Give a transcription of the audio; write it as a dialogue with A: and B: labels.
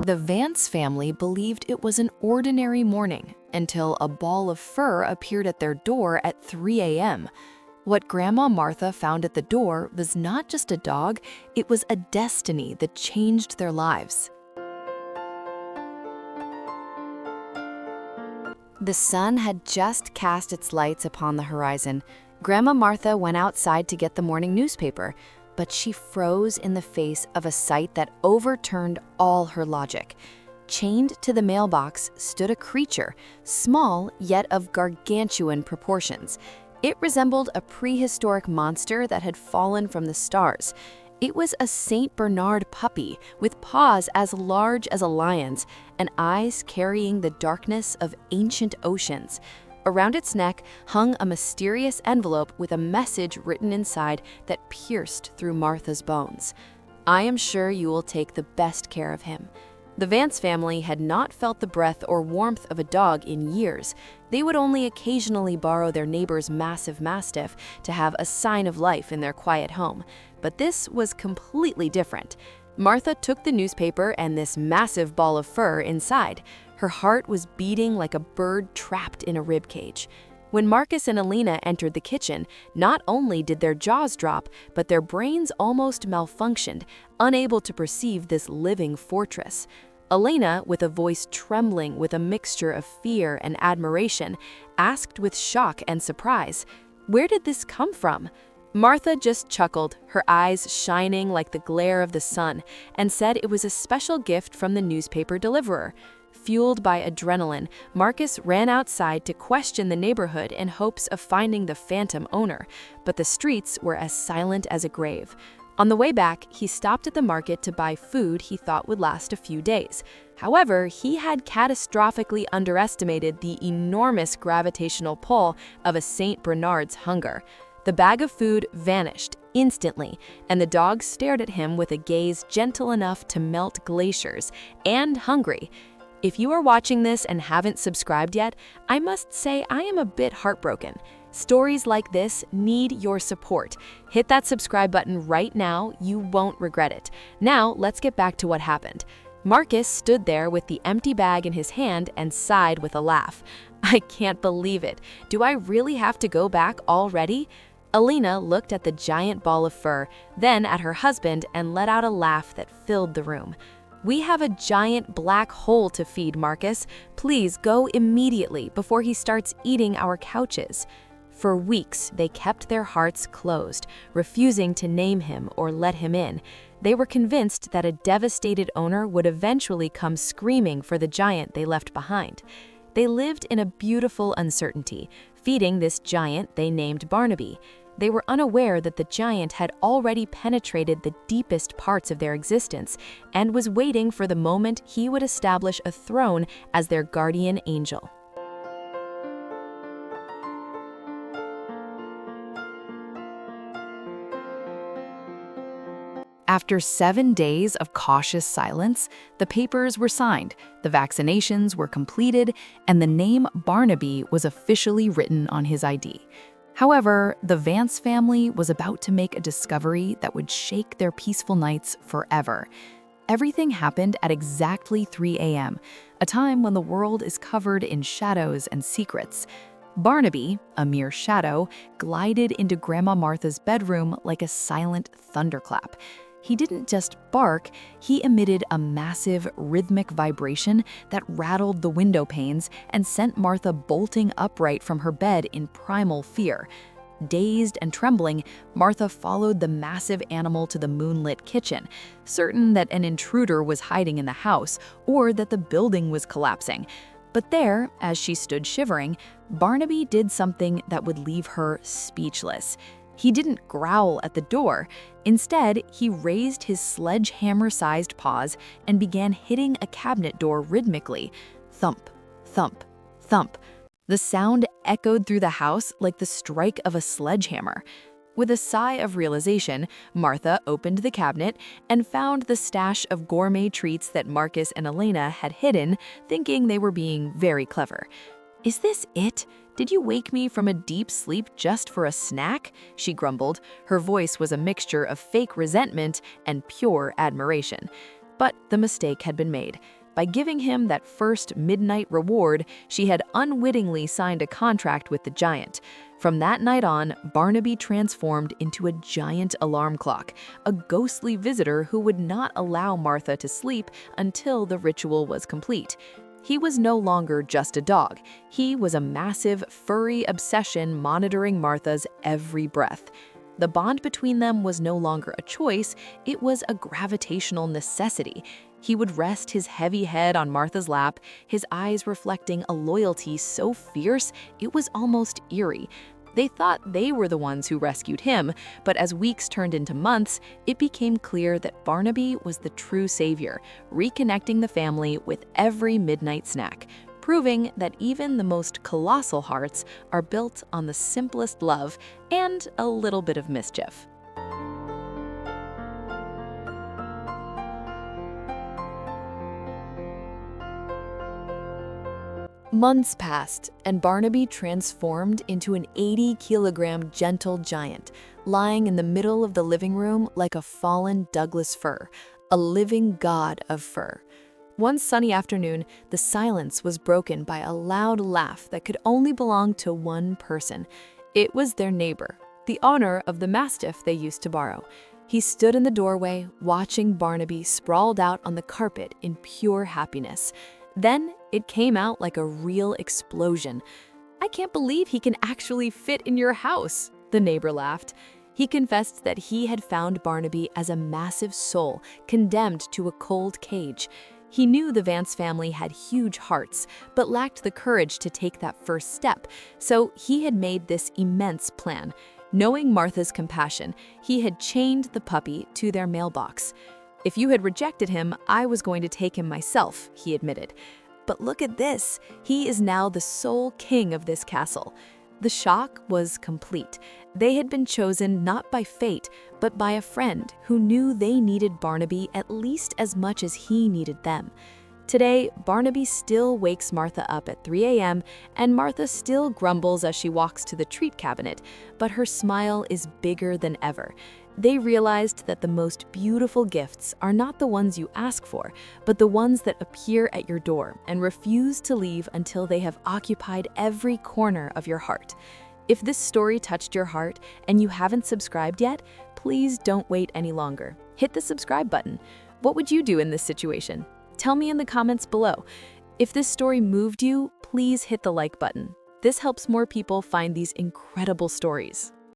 A: The Vance family believed it was an ordinary morning until a ball of fur appeared at their door at 3 a.m. What Grandma Martha found at the door was not just a dog, it was a destiny that changed their lives. The sun had just cast its lights upon the horizon. Grandma Martha went outside to get the morning newspaper, but she froze in the face of a sight that overturned all her logic. Chained to the mailbox stood a creature, small yet of gargantuan proportions. It resembled a prehistoric monster that had fallen from the stars. It was a Saint Bernard puppy with paws as large as a lion's and eyes carrying the darkness of ancient oceans. Around its neck hung a mysterious envelope with a message written inside that pierced through Martha's bones. "I am sure you will take the best care of him." The Vance family had not felt the breath or warmth of a dog in years. They would only occasionally borrow their neighbor's massive mastiff to have a sign of life in their quiet home. But this was completely different. Martha took the newspaper and this massive ball of fur inside. Her heart was beating like a bird trapped in a rib cage. When Marcus and Alina entered the kitchen, not only did their jaws drop, but their brains almost malfunctioned, unable to perceive this living fortress. Alina, with a voice trembling with a mixture of fear and admiration, asked with shock and surprise, "Where did this come from?" Martha just chuckled, her eyes shining like the glare of the sun, and said it was a special gift from the newspaper deliverer. Fueled by adrenaline, Marcus ran outside to question the neighborhood in hopes of finding the phantom owner, but the streets were as silent as a grave. On the way back, he stopped at the market to buy food he thought would last a few days. However, he had catastrophically underestimated the enormous gravitational pull of a Saint Bernard's hunger. The bag of food vanished instantly, and the dog stared at him with a gaze gentle enough to melt glaciers, and hungry. If you are watching this and haven't subscribed yet, I must say I am a bit heartbroken. Stories like this need your support. Hit that subscribe button right now, you won't regret it. Now, let's get back to what happened. Marcus stood there with the empty bag in his hand and sighed with a laugh. "I can't believe it. Do I really have to go back already?" Alina looked at the giant ball of fur, then at her husband, and let out a laugh that filled the room. "We have a giant black hole to feed, Marcus. Please go immediately before he starts eating our couches." For weeks, they kept their hearts closed, refusing to name him or let him in. They were convinced that a devastated owner would eventually come screaming for the giant they left behind. They lived in a beautiful uncertainty, feeding this giant they named Barnaby. They were unaware that the giant had already penetrated the deepest parts of their existence and was waiting for the moment he would establish a throne as their guardian angel. After 7 days of cautious silence, the papers were signed, the vaccinations were completed, and the name Barnaby was officially written on his ID. However, the Vance family was about to make a discovery that would shake their peaceful nights forever. Everything happened at exactly 3 a.m., a time when the world is covered in shadows and secrets. Barnaby, a mere shadow, glided into Grandma Martha's bedroom like a silent thunderclap. He didn't just bark, he emitted a massive, rhythmic vibration that rattled the window panes and sent Martha bolting upright from her bed in primal fear. Dazed and trembling, Martha followed the massive animal to the moonlit kitchen, certain that an intruder was hiding in the house or that the building was collapsing. But there, as she stood shivering, Barnaby did something that would leave her speechless. He didn't growl at the door. Instead, he raised his sledgehammer-sized paws and began hitting a cabinet door rhythmically. Thump, thump, thump. The sound echoed through the house like the strike of a sledgehammer. With a sigh of realization, Martha opened the cabinet and found the stash of gourmet treats that Marcus and Alina had hidden, thinking they were being very clever. "Is this it? Did you wake me from a deep sleep just for a snack?" she grumbled. Her voice was a mixture of fake resentment and pure admiration. But the mistake had been made. By giving him that first midnight reward, she had unwittingly signed a contract with the giant. From that night on, Barnaby transformed into a giant alarm clock, a ghostly visitor who would not allow Martha to sleep until the ritual was complete. He was no longer just a dog. He was a massive, furry obsession monitoring Martha's every breath. The bond between them was no longer a choice, it was a gravitational necessity. He would rest his heavy head on Martha's lap, his eyes reflecting a loyalty so fierce it was almost eerie. They thought they were the ones who rescued him, but as weeks turned into months, it became clear that Barnaby was the true savior, reconnecting the family with every midnight snack, proving that even the most colossal hearts are built on the simplest love and a little bit of mischief. Months passed, and Barnaby transformed into an 80-kilogram gentle giant, lying in the middle of the living room like a fallen Douglas fir, a living god of fur. One sunny afternoon, the silence was broken by a loud laugh that could only belong to one person. It was their neighbor, the owner of the mastiff they used to borrow. He stood in the doorway, watching Barnaby sprawled out on the carpet in pure happiness. Then it came out like a real explosion. "I can't believe he can actually fit in your house," the neighbor laughed. He confessed that he had found Barnaby as a massive soul, condemned to a cold cage. He knew the Vance family had huge hearts, but lacked the courage to take that first step, so he had made this immense plan. Knowing Martha's compassion, he had chained the puppy to their mailbox. "If you had rejected him, I was going to take him myself," he admitted. "But look at this, he is now the sole king of this castle." The shock was complete. They had been chosen not by fate, but by a friend who knew they needed Barnaby at least as much as he needed them. Today, Barnaby still wakes Martha up at 3 a.m., and Martha still grumbles as she walks to the treat cabinet, but her smile is bigger than ever. They realized that the most beautiful gifts are not the ones you ask for, but the ones that appear at your door and refuse to leave until they have occupied every corner of your heart. If this story touched your heart and you haven't subscribed yet, please don't wait any longer. Hit the subscribe button. What would you do in this situation? Tell me in the comments below. If this story moved you, please hit the like button. This helps more people find these incredible stories.